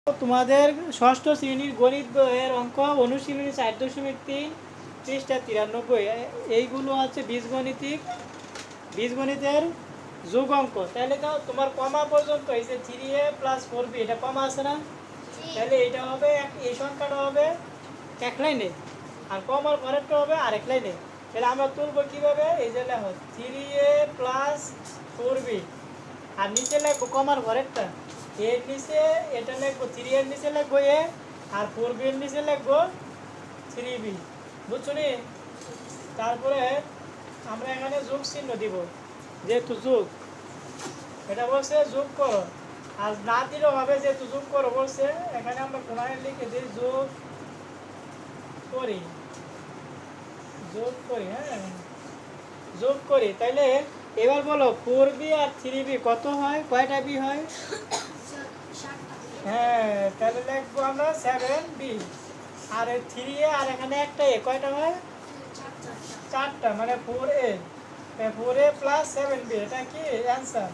তোমাদের ষষ্ঠ শ্রেণীর গণিত বইয়ের অঙ্ক অনুশীলনী 4.3 পৃষ্ঠা 93 এইগুলো হচ্ছে বীজগণিতের যোগ অঙ্ক। তাহলে তো তোমার কমা পর্যন্ত এই যে 3a + 4b এটা কমা আছে না, তাহলে এটা হবে এই সংখ্যাটা হবে এক লাইনে আর কমার পরেরটা হবে আরেক লাইনে। তাহলে আমরা তুলবো কীভাবে, এই যে লেখো 3a + 4b আর নিচে লিখবো কমার পরেরটা এর নিচে এটা লিখবো 3 এর নিচে লিখবো এ আর 4b এর নিচে লিখবো 3b, বুঝছো নি? তারপরে আমরা এখানে যোগ চিহ্ন দিব, যেহেতু যোগ এটা বলছে যোগ করো, আর না দিলেও হবে যেহেতু যোগ করো বলছে, এখানে আমরা কোনায় লিখে দিই যোগ করি। হ্যাঁ যোগ করি। তাইলে এবার বলো 4b আর 3b কত হয়, কয়টা বি হয়? হ্যাঁ, তাহলে লিখবো আমরা 7b আর 3a আর এখানে একটা এ, কয়টা হয়? 4টা, মানে 4a 4a + 7b, এটা কি অ্যান্সার?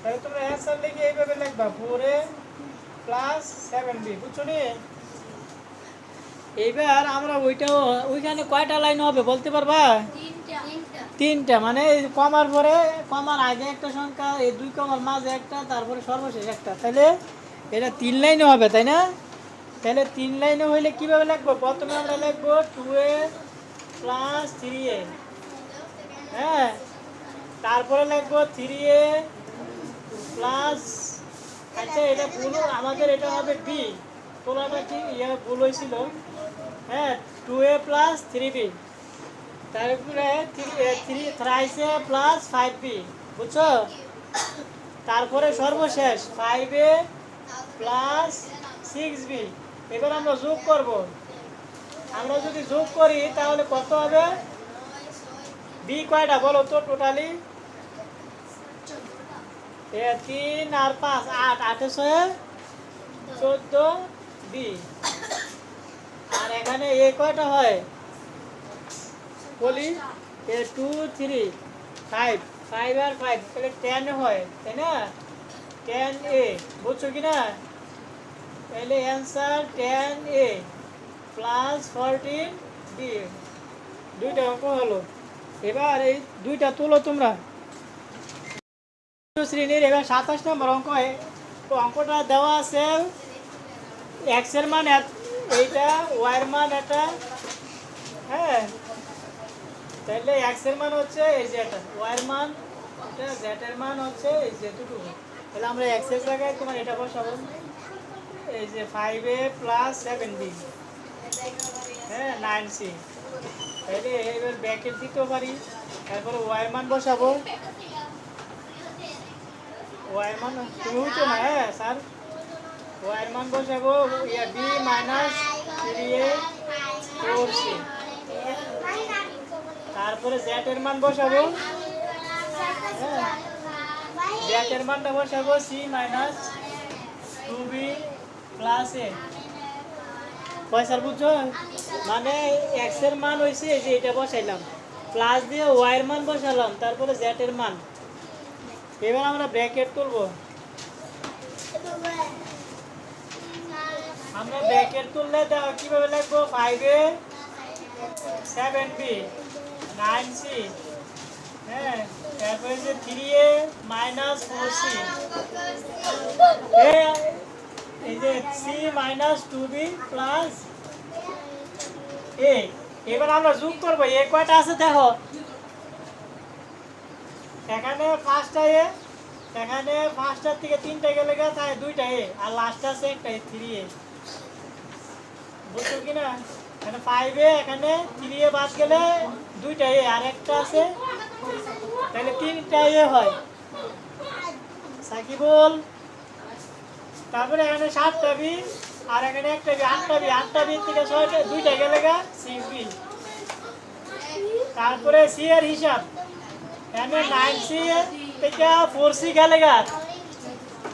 তাহলে তোমরা অ্যান্সার লিখে এইভাবে লিখবা 4a + 7b, বুঝছো নি? এইবার আমরা ওইখানে কয়টা লাইন হবে বলতে পারবা? তিনটা, মানে কমার পরে কমার আগে একটা সংখ্যা, এই 2 কমার মাঝে একটা, তারপরে সর্বশেষ একটা, তাহলে এটা 3 লাইনে হবে, তাই না? তাহলে 3 লাইনে হইলে কিভাবে লিখবো? প্রথমে আমরা লিখবো 2a + 3a, হ্যাঁ, তারপরে লিখবো 3a প্লাস, আচ্ছা এটা ভুল, আমাদের এটা হবে বি, তোলাটা কি ভুল হয়েছিল, হ্যাঁ 2a + 3b, তারপরে 3a + 5b, বুঝছো? তারপরে সর্বশেষ 5a + 6b। এবার আমরা যোগ করব, আমরা যদি যোগ করি তাহলে কত হবে? বি কয়টা বলো তো টোটালি? 3 আর 5 8, 8 এ 6 14b, আর এখানে এ কয়টা হয় বলি? 2 3 5, 5 আর 5 তাহলে 10 হয়, তাই না? 10a, বুঝছো কি না? তাহলে অ্যান্সার 10a + 14b, দুইটা অঙ্ক হলো। এবার এই দুইটা তুলো তোমরা শ্রেণীর। এবার 27 নম্বর অঙ্ক, অঙ্কটা দেওয়া আছে এক্স এর মান এইটা, ওয়াই এর মান এটা, হ্যাঁ, তাহলে এক্স এর মান হচ্ছে এই যে এটা, ওয়াই এর মান এটা, জেড এর মান হচ্ছে এই যে দুটো। তাহলে আমরা এক্স এর জায়গায় তোমার এটা বসাবো, এই যে 5a + 7b, হ্যাঁ 9c। তাহলে এবার ব্র্যাকেট দিতেও পারি, তারপরে ওয়াই এর মান বসাবো, ওয়াই এর মান তুমি উঠছো না, হ্যাঁ স্যার, ওয়াই এর মান বসাবো b - 3a 4c, তারপরে জেড এর মান বসাবো, হ্যাঁ জেড এর মানটা বসাবো c - 2b + a। পয়সার বুঝছো? মানে এক্স এর মান হয়েছে এই যে এটা বসাইলাম, প্লাস দিয়ে ওয়াই এর মান বসালাম, তারপরে জেড এর মান। এবার আমরা ব্র্যাকেট তুলবো, আমরা ব্র্যাকেট তুললে কিভাবে লিখবো? 5a 7b 9c, হ্যাঁ, তারপরে যে 3a - 4c, এই যে c - 2b + a। এবার আমরা যোগ করবো, এ কয়টা আছে দেখো, এখানে 5টা এ, এখানে 5টার থেকে 3টা গেলে তাই 2টা এ, আর লাস্ট আছে একটা 3a, বুঝছো কিনা? এখানে 5a, এখানে 3a বাদ গেলে 2টা এ আর একটা আছে, তাহলে 3টা এ হয় সাকিবুল। তারপরে এখানে 7টা বি আর এখানে একটা বি, 8টা বি, 8টা বি থেকে 6টা 2টা গেলে 6b। তারপরে সি এর হিসাব, এখানে 9c থেকে 4c গেলে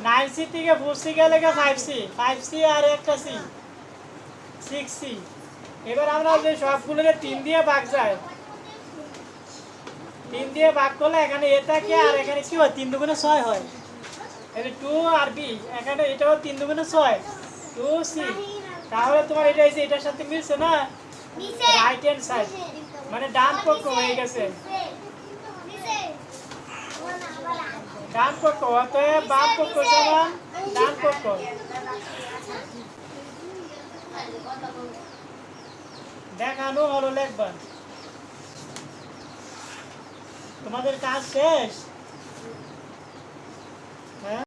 9c থেকে 4c গেলে 5c, 5c আর একটা c 6c। এবার আমরা যে সবগুলোকে 3 দিয়ে ভাগ যায়, 3 দিয়ে ভাগ করলে এখানে এ থাকে আর এখানে কি হয় 3 দুগুণে 6 হয়, এটা 2 আর b, এখানে এটাও 3 দুগুণে 6, 2C তাহলে তোমার এটা হইছে এটার সাথে মিলছে না রাইট হ্যান্ড সাইড মানে ডান পক্ষ হয়ে গেছে ডান পক্ষ অতএব বাম পক্ষ সমান ডান পক্ষ দেখানো হলো লেখবা তোমাদের কাজ শেষ